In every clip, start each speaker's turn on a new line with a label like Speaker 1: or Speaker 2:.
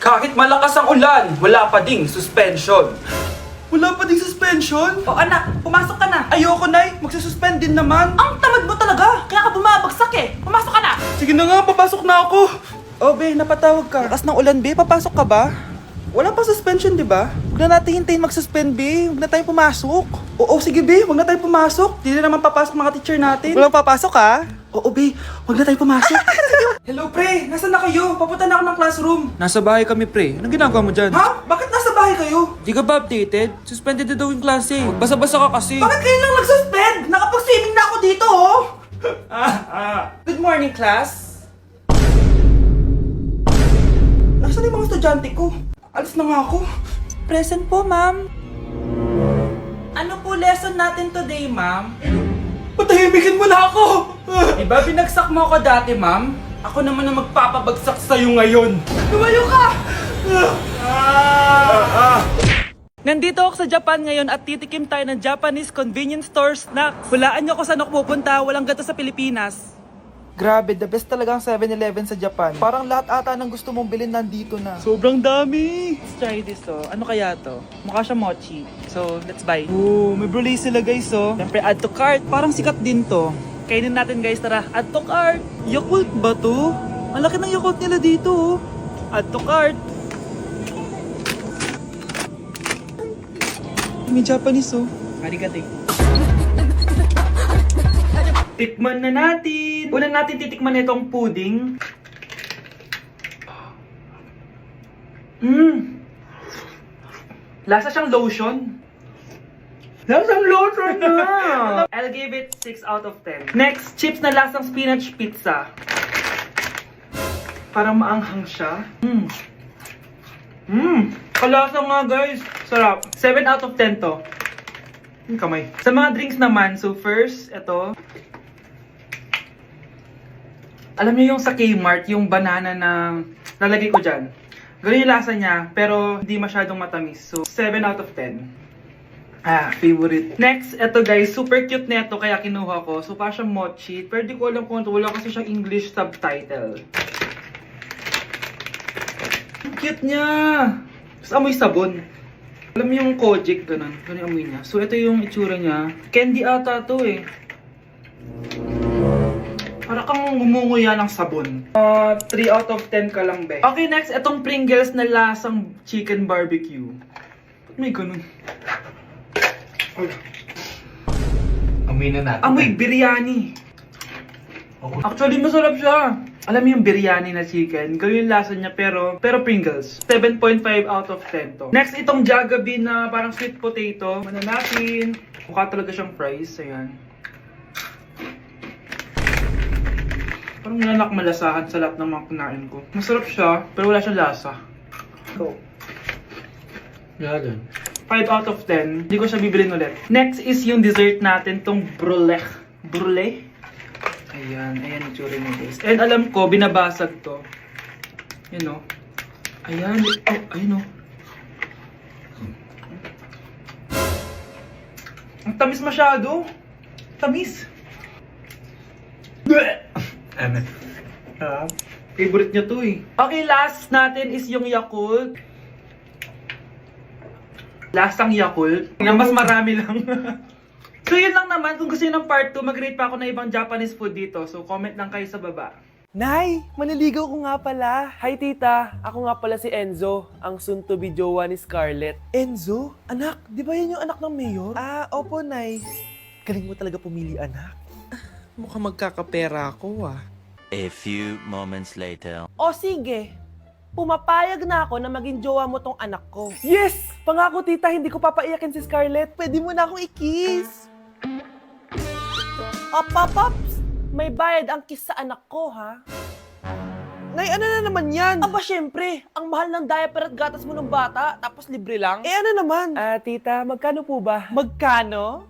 Speaker 1: Kahit malakas ang ulan, wala pa ding suspension. Wala pa ding suspension?
Speaker 2: O anak, pumasok ka na.
Speaker 1: Ayoko, Nay. Magsususpend din naman.
Speaker 2: Ang tamad mo talaga. Kaya ka bumabagsak eh. Pumasok ka na.
Speaker 1: Sige na nga, papasok na ako. Oh, be, napatawag ka. Lakas ng ulan, be. Papasok ka ba? Wala pa suspension, di ba? Huwag na natin hintayin mag-suspend, be. Huwag na tayo pumasok. Oo, sige, be. Huwag na tayo pumasok. Di na naman papasok mga teacher natin. Walang papasok, ha? Oo, be. Huwag na tayo pumasok. Hello, pre. Nasaan na kayo? Papunta na ako ng classroom. Nasa bahay kami, pre. Anong ginagawa mo dyan? Ha? Bakit nasa bahay kayo? Di ka ba updated? Suspended na daw yung klase. Magbasa-basa ka kasi. Bakit kayo lang nag-suspend? Nakapag-swimming na ako dito, oh. Good morning, class. Nasaan yung mga estudyante ko? Alis na nga ako. Present po, ma'am. Ano po lesson natin today, ma'am? Patahimikin mo na ako! Diba binagsak mo ako dati, ma'am? Ako naman ang magpapabagsak sa'yo ngayon. Lumayo ka! Nandito ako sa Japan ngayon at titikim tayo ng Japanese convenience store snacks. Hulaan niyo kung saan ako pupunta, walang ganito sa Pilipinas. Grabe, the best talaga ang 7-Eleven sa Japan. Parang lahat ata ng gusto mong bilhin nandito na. Sobrang dami! Let's try this, oh. Ano kaya to? Mukha siya mochi. So, let's buy. Oh, may brulay sila, guys, oh. Siyempre, add to cart. Parang sikat din to. Kainin natin, guys. Tara, add to cart. Yakult ba to? Ang laki ng Yakult nila dito, oh. Add to cart. May Japanese, oh. Arigato. Tikman na natin. Una natin titikman itong pudding. Lasa siyang lotion. Lasang lotion na! I'll give it 6 out of 10. Next, chips na lasang spinach pizza. Parang maanghang siya. Kalasa nga, guys. Sarap. 7 out of 10 to. Yung kamay. Sa mga drinks naman, so first, ito. Alam niyo yung sa Kmart, yung banana na nalagay ko dyan. Ganun yung lasa niya, pero hindi masyadong matamis. So, 7 out of 10. Favorite. Next, ito guys, super cute na ito, kaya kinuha ko. So, parang siyang mochi. Pero di ko alam kung ito, wala kasi siyang English subtitle. Ang cute niya! Tapos amoy sabon. Alam mo yung Kojic, ganun. Ganun yung amoy niya. So, ito yung itsura niya. Candy ata to eh. Para kang ngumunguya ng sabon. 3 out of 10 ka lang, be. Okay, next, itong Pringles na lasang chicken barbecue. Ba't may ganun?
Speaker 3: Amoy na natin.
Speaker 1: Amoy biryani. Actually, masarap siya. Alam mo yung biryani na chicken, ganun yung lasa niya, pero Pringles. 7.5 out of 10 to. Next, itong Jollibee na parang sweet potato. Ano natin? Mukha talaga siyang fries. Ayan. Parang nanak malasahan sa lahat ng mga kinain ko. Masarap siya, pero wala siyang lasa. So,
Speaker 3: Yan.
Speaker 1: 5 out of 10. Hindi ko siya bibilin ulit. Next is yung dessert natin, tong brulee. Brulee? Ayan, ayan yung tsura niya, guys. And alam ko, binabasag to. Yun, o. Ayan, oh, ayun, o. Ang tamis masyado. Tamis. Favorite niya to eh. Okay, last natin is yung Yakult. Lasang Yakult. Nga mas marami lang. So yun lang naman. Kung gusto nyo ng part 2, mag-rate pa ako ng ibang Japanese food dito. So comment lang kayo sa baba.
Speaker 4: Nay, maniligaw ko nga pala. Hi tita, ako nga pala si Enzo, ang soon-to-be jowa ni Scarlett. Enzo? Anak, di ba yan yung anak ng mayor? Opo, Nay. Galing mo talaga pumili, anak.
Speaker 1: Mukhang magkakapera ako ah.
Speaker 5: A few moments later.
Speaker 4: O sige, pumapayag na ako na maging jowa mo tong anak ko. Yes! Pangako tita, hindi ko papaiyakin si Scarlett. Pwede mo na akong i-kiss. Pops! May bayad ang kiss sa anak ko, ha? Nay, ano na naman yan? Aba, syempre, ang mahal ng diaper at gatas mo ng bata, tapos libre lang. Ano naman? Tita, magkano po ba? Magkano?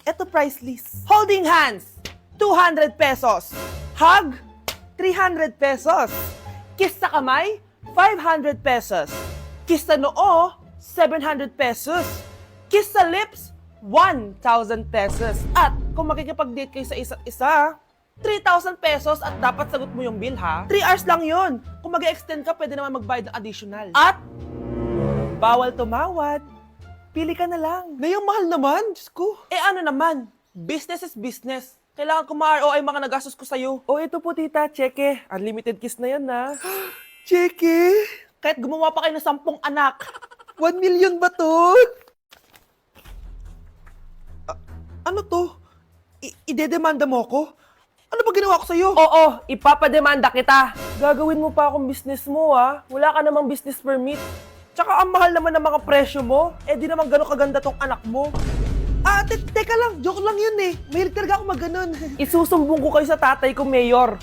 Speaker 4: Eto price list. Holding hands, 200 pesos. Hug, 300 pesos. Kiss sa kamay, 500 pesos. Kiss sa noo, 700 pesos. Kiss sa lips, 1,000 pesos. At kung makikipag-date kayo sa isa't isa, 3,000 pesos at dapat sagot mo yung bill, ha? 3 hours lang yon. Kung mag-extend ka, pwede naman magbayad ng additional. At bawal tumawad. Pili ka na lang. Na yung mahal naman, Diyos ko. Eh ano naman, business is business. Kailangan ko ma-ROI mga nagastos ko sa'yo. O ito po tita, cheque. Unlimited kiss na yan na. Cheque? Kahit gumawa pa kayo ng 10 anak. 1 million ba to? Ano to? Idedemanda mo ko? Ano ba ginawa ko sa'yo? Oo, ipapademanda kita. Gagawin mo pa akong business mo, ha? Wala ka namang business permit. Tsaka ang mahal naman ng mga presyo mo. Eh di naman gano'ng kaganda tong anak mo. Teka lang. Joke lang yun eh. Mahilig talaga ako mag-ganon. Isusumbong ko kayo sa tatay ko, Mayor.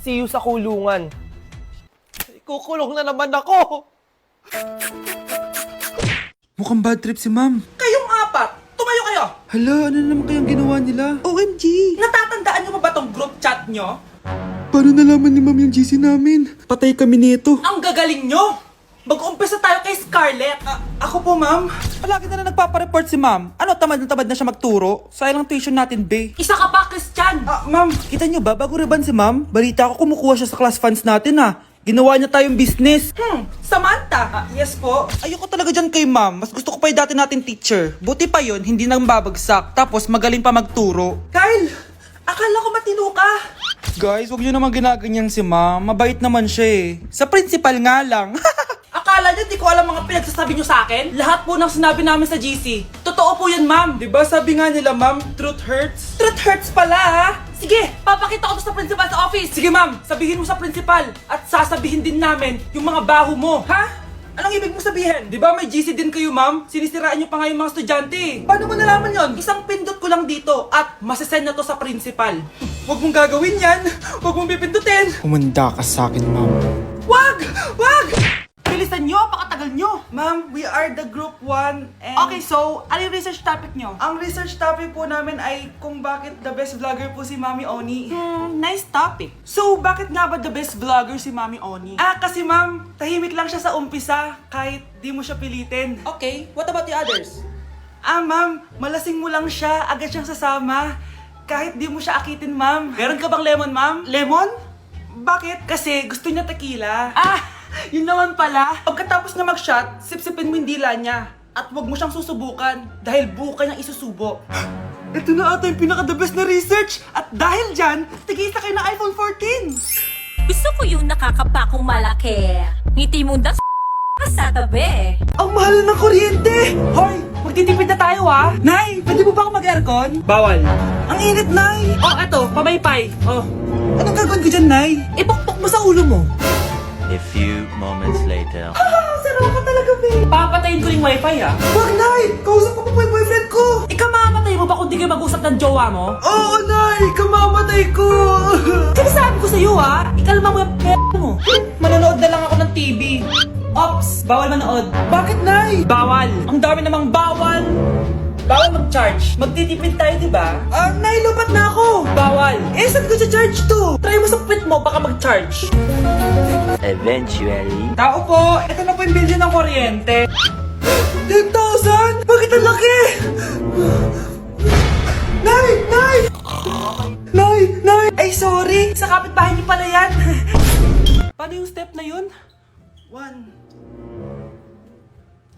Speaker 4: See you sa kulungan. Kukulong na naman ako.
Speaker 1: Mukhang bad trip si ma'am.
Speaker 2: Kayong apat, tumayo kayo.
Speaker 1: Hala, ano na naman kayang ginawa nila? OMG!
Speaker 2: Natatandaan nyo ba tong group chat nyo?
Speaker 1: Paano nalaman ni ma'am yung GC namin? Patay kami nito.
Speaker 2: Ang gagaling nyo! Mag-uumpisa tayo kay Scarlett.
Speaker 1: Ako po, ma'am. Palagi na lang nagpapareport si ma'am. Ano, tamad na siya magturo? Sayang lang tuition natin, be.
Speaker 2: Isa ka pa, Christian.
Speaker 1: Ma'am, kita niyo ba, bago reban si ma'am, balita ko kumukuha siya sa class funds natin, Ginawa niya tayong business.
Speaker 2: Samantha.
Speaker 1: Yes po. Ayoko talaga dyan kay ma'am. Mas gusto ko pa yung dati natin teacher. Buti pa yon, hindi nang babagsak. Tapos magaling pa magturo.
Speaker 2: Kyle, akala ko matino ka.
Speaker 1: Guys, wag niyo naman ginaganyan si ma'am. Mabait naman siya eh. Sa principal nga lang.
Speaker 2: Akala niyo di ko alam mga pinagsasabi niyo sa akin? Lahat po ng sinabi namin sa GC. Totoo po yan, ma'am.
Speaker 1: Diba sabi nga nila ma'am, truth hurts?
Speaker 2: Truth hurts pala, ha? Sige, papakita ko to sa principal sa office.
Speaker 1: Sige ma'am, sabihin mo sa principal. At sasabihin din namin yung mga baho mo.
Speaker 2: Ha? Anong ibig mo sabihin?
Speaker 1: Di ba may GC din kayo ma'am? Sinisiraan niyo pa nga yung mga estudyante.
Speaker 2: Paano mo nalaman yon? Isang pindot ko lang dito at masasend na to sa principal.
Speaker 1: Huwag mong gagawin yan. Huwag mong pipindutin. Humanda ka sa akin ma'am.
Speaker 2: Wag! Wag! Bilisan nyo, pakatagal nyo.
Speaker 1: Ma'am, we are the group 1 and...
Speaker 2: Okay, so, ano yung research topic nyo?
Speaker 1: Ang research topic po namin ay kung bakit the best vlogger po si Mami Oni.
Speaker 2: Nice topic.
Speaker 1: So, bakit nga ba the best vlogger si Mami Oni? Kasi ma'am, tahimik lang siya sa umpisa kahit di mo siya pilitin.
Speaker 2: Okay, what about the others?
Speaker 1: Ma'am, malasing mo lang siya, agad siyang sasama. Kahit di mo siya akitin, ma'am. Meron ka bang lemon, ma'am?
Speaker 2: Lemon?
Speaker 1: Bakit? Kasi gusto niya tequila.
Speaker 2: Yun naman pala.
Speaker 1: Pagkatapos niya mag-shot, sipsipin mo yung dila niya. At huwag mo siyang susubukan dahil buka niyang isusubo. Ito na ata yung pinaka-the best na research. At dahil dyan, tigisa kayo ng iPhone 14.
Speaker 6: Gusto ko yung nakakapakong malaki. Ngiti mo das sa tabi.
Speaker 1: Ang mahal ng kuryente!
Speaker 2: Hoy, magtitipid na tayo, ha?
Speaker 1: Nay, pwede mo ba ako mag-aircon?
Speaker 2: Bawal.
Speaker 1: Ang init, Nay!
Speaker 2: Oh, eto, pamaypay. Oh,
Speaker 1: Anong gagawin ko dyan, Nay?
Speaker 2: ipukpok mo sa ulo mo.
Speaker 5: A few moments later.
Speaker 1: Sarap ka talaga, babe!
Speaker 2: Papatayin ko yung wifi, ha?
Speaker 1: Wag, Nay! Kausap ko pa po yung boyfriend ko!
Speaker 2: Ikaw mamamatay mo ba kung di kayo mag-usap ng jowa mo?
Speaker 1: Oo, Nay! Kamamatay ko!
Speaker 2: Sinasabi ko sa'yo, ha? Ikalma mo yung mo. Manonood na lang ako ng TV. Ops, bawal manood.
Speaker 1: Bakit, Nay?
Speaker 2: Bawal. Ang dami namang bawal. Bawal mag-charge. Magtitipid tayo, di ba?
Speaker 1: Nay, lupat na ako!
Speaker 2: Bawal.
Speaker 1: Saan ko charge to?
Speaker 2: Try mo sa puwit mo, baka mag-charge.
Speaker 5: Eventually.
Speaker 2: Tao po, ito na po yung bill niyo ng kuryente.
Speaker 1: 10,000? Bakit ang laki? Nay! Nay! Nay! Nay!
Speaker 2: Ay, sorry. Sa kapitbahay niyo pala yan. Paano yung step na yun?
Speaker 1: 1.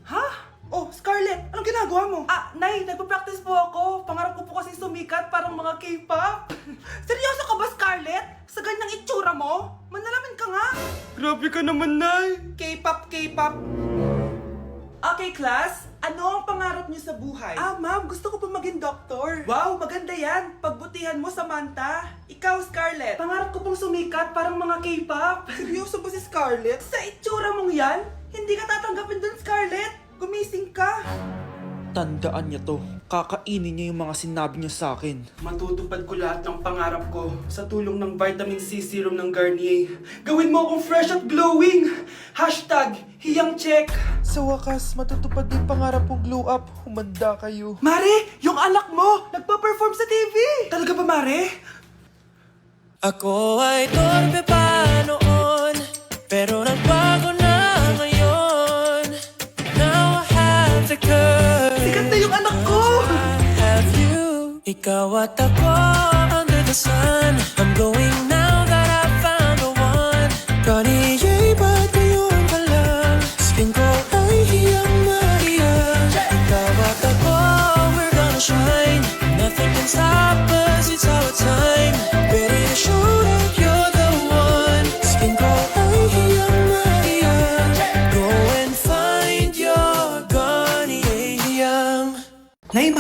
Speaker 1: Ha? Oh, Scarlett! Anong ginagawa mo?
Speaker 2: Nay, nagpa-practice po ako. Pangarap ko po kasi sumikat parang mga K-pop. Seryoso ka ba, Scarlett? Sa ganyang itsura mo? Manalamin ka nga.
Speaker 1: Grabe ka naman, Nay!
Speaker 2: K-pop, K-pop. Okay, class. Ano ang pangarap niyo sa buhay?
Speaker 1: Ma'am, gusto ko pa maging doktor.
Speaker 2: Wow, maganda yan. Pagbutihan mo, Samantha. Ikaw, Scarlett. Pangarap ko pong sumikat parang mga K-pop.
Speaker 1: Seryoso ba si Scarlett?
Speaker 2: Sa itsura mong yan, hindi ka tatanggapin dun, Scarlett. Gumising ka.
Speaker 1: Tandaan niya to. Kakainin niya yung mga sinabi niya sa akin. Matutupad ko lahat ng pangarap ko sa tulong ng vitamin C serum ng Garnier. Gawin mo akong fresh at glowing! #hiyangcheck. Sa wakas, matutupad din pangarap kong glow up. Humanda kayo.
Speaker 2: Mare, yung anak mo, nagpa-perform sa TV.
Speaker 1: Talaga ba, Mare?
Speaker 7: Ako ay torpe pa noon, pero nagbago na ngayon. Now I have the courage.
Speaker 2: Sikat na yung anak ko.
Speaker 7: I have you. Ikaw at ako under the sun. I'm going now that I found the one. Got you.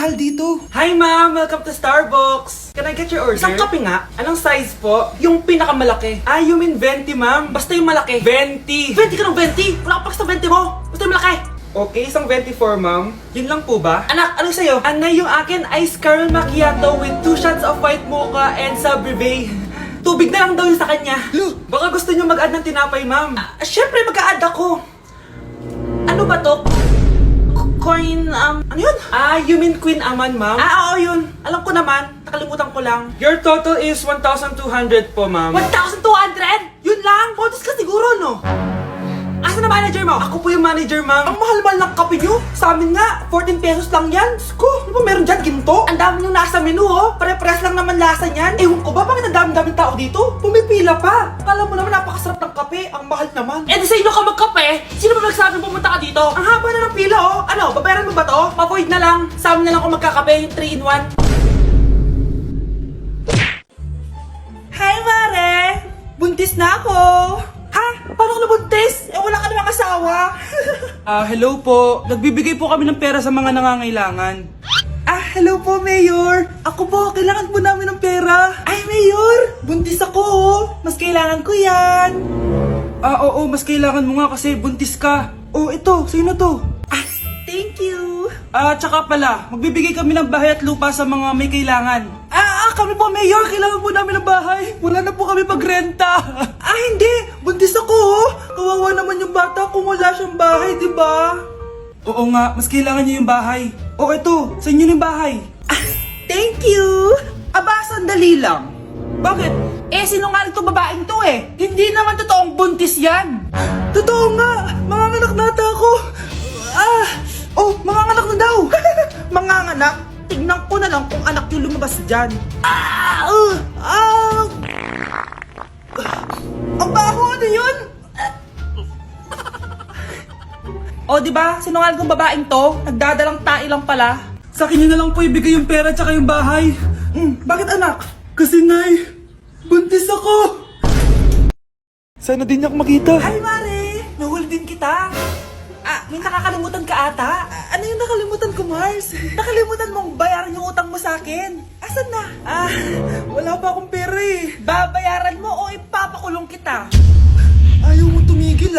Speaker 1: mahal dito. Hi ma'am, welcome to Starbucks. Can I get your order?
Speaker 2: Isang kape nga.
Speaker 1: Anong size po?
Speaker 2: Yung pinakamalaki.
Speaker 1: Ah, you mean 20 ma'am?
Speaker 2: Basta yung malaki.
Speaker 1: 20.
Speaker 2: 20 ka ng 20! Wala ka pa sa 20 mo! Basta yung malaki!
Speaker 1: Okay, isang 24 ma'am. Yun lang po ba?
Speaker 2: Anak, ano sa'yo?
Speaker 1: Anay, yung akin ice caramel macchiato with 2 shots of white mocha and Sabrivay.
Speaker 2: Tubig na lang daw yun sa kanya.
Speaker 1: Baka gusto nyo mag-add ng tinapay, ma'am.
Speaker 2: Siyempre, mag-a-add ako. Ano ba to? Coin, ano yun?
Speaker 1: Ah, you mean Queen Aman, ma'am?
Speaker 2: Oo, yun. Alam ko naman. Nakalimutan ko lang.
Speaker 1: Your total is 1,200 po, ma'am.
Speaker 2: 1,200? Yun lang? Bonus ka siguro, no? Asa na manager mo?
Speaker 1: Ako po yung manager, ma'am.
Speaker 2: Ang mahal-mahal ng kape nyo. Sa amin nga, 14 pesos lang yan. Sko, ano ba meron dyan? Ginto? Ang dami nyo nasa menu, oh. Pare-pares lang naman lasa niyan. Ewan ko ba, bakit ang dami-daming tao dito? Pumipila pa. Akala mo naman napakasarap ng kape. Ang mahal naman. Eh di sa inyo ka magkape? Sino ba nagsabing pumunta ka dito? Ang haba na ng pila, oh. Ano, babayaran mo ba to? Pavoid na lang. Sa amin na lang kung magkakape, yung 3-in-1. Hi, Mare! Buntis na ako! Ha? Paano ka nabuntis? Eh, wala ka namang asawa.
Speaker 1: Hello po. Nagbibigay po kami ng pera sa mga nangangailangan.
Speaker 2: Hello po, Mayor. Ako po, kailangan po namin ng pera. Ay, Mayor! Buntis ako, oh. Mas kailangan ko yan.
Speaker 1: Oo, mas kailangan mo nga kasi buntis ka. Oh, ito, sino to?
Speaker 2: Thank you.
Speaker 1: Tsaka pala, magbibigay kami ng bahay at lupa sa mga may kailangan.
Speaker 2: Kami po, Mayor. Kailangan po namin ng bahay.
Speaker 1: Wala na po kami pagrenta.
Speaker 2: Hindi. Buntis ako, oh. Kawawa naman yung bata kung wala siyang bahay, di ba?
Speaker 1: Oo nga, mas kailangan niyo yung bahay. Oh, ito, sa inyo yung bahay.
Speaker 2: Thank you. Sandali lang. Bakit? Sinungaling to babaeng to eh. Hindi naman totoong buntis yan. Totoo nga. Manganganak nata ako. Manganganak na daw. Manganganak? Tignan ko na lang kung anak yung lumabas dyan. Ang baho, ano yun? O, di ba? Sinungaling tong babaeng to. Nagdadalang tae lang pala.
Speaker 1: Sa akin nyo na lang po ibigay yung pera tsaka yung bahay.
Speaker 2: Bakit anak?
Speaker 1: Kasi nay, buntis ako. Sana din niya ako makita.
Speaker 2: Hi, Mare! Nahuli din kita. May nakakalimutan ka ata. Ano yung nakalimutan ko, Mars? Nakalimutan mong bayaran yung utang mo sa akin. Asan na?
Speaker 1: Wala pa akong pera eh.
Speaker 2: Babayaran mo o ipapakulong kita?
Speaker 1: Ayaw mo tumigil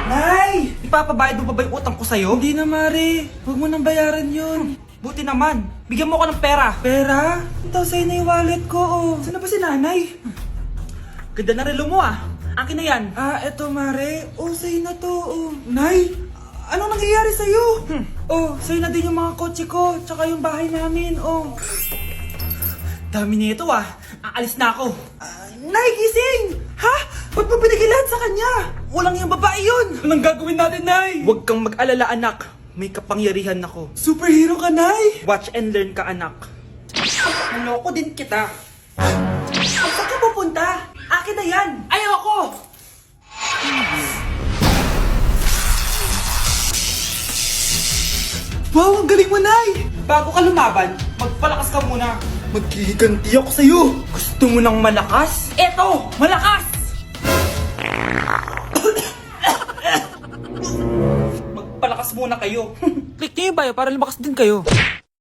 Speaker 2: Nay! Ipapabayad mo pa ba yung utang ko sa'yo?
Speaker 1: Hindi na, Mare. Huwag mo nang bayaran yun.
Speaker 2: Buti naman. Bigyan mo ko ng pera.
Speaker 1: Pera? Ito sa'yo na yung wallet ko, oh.
Speaker 2: Saan na ba si nanay? Ganda na relo mo, Akin na yan.
Speaker 1: Eto, Mare. Oh, sa'yo na to, oh. Nay, anong nangyayari sa'yo? Oh, sa'yo na din yung mga kotse ko, tsaka yung bahay namin, oh.
Speaker 2: Dami nito, Aalis na ako. Nay, gising! Ha? Ba't mo binigay lahat sa kanya? Walang yung babae yun!
Speaker 1: Anong gagawin natin, Nay?
Speaker 2: Huwag kang mag-alala, anak. May kapangyarihan ako.
Speaker 1: Superhero ka, Nay!
Speaker 2: Watch and learn ka, anak. Naloko din kita. Saan ka pupunta? Akin na yan! Ayoko!
Speaker 1: Wow, ang galing mo, Nay!
Speaker 2: Bago ka lumaban, magpalakas ka muna.
Speaker 1: Maghihiganti ako sa'yo!
Speaker 2: Gusto mo ng malakas? Eto! Malakas! Magpalakas muna kayo.
Speaker 1: Click niyo yung bio para lumakas din kayo.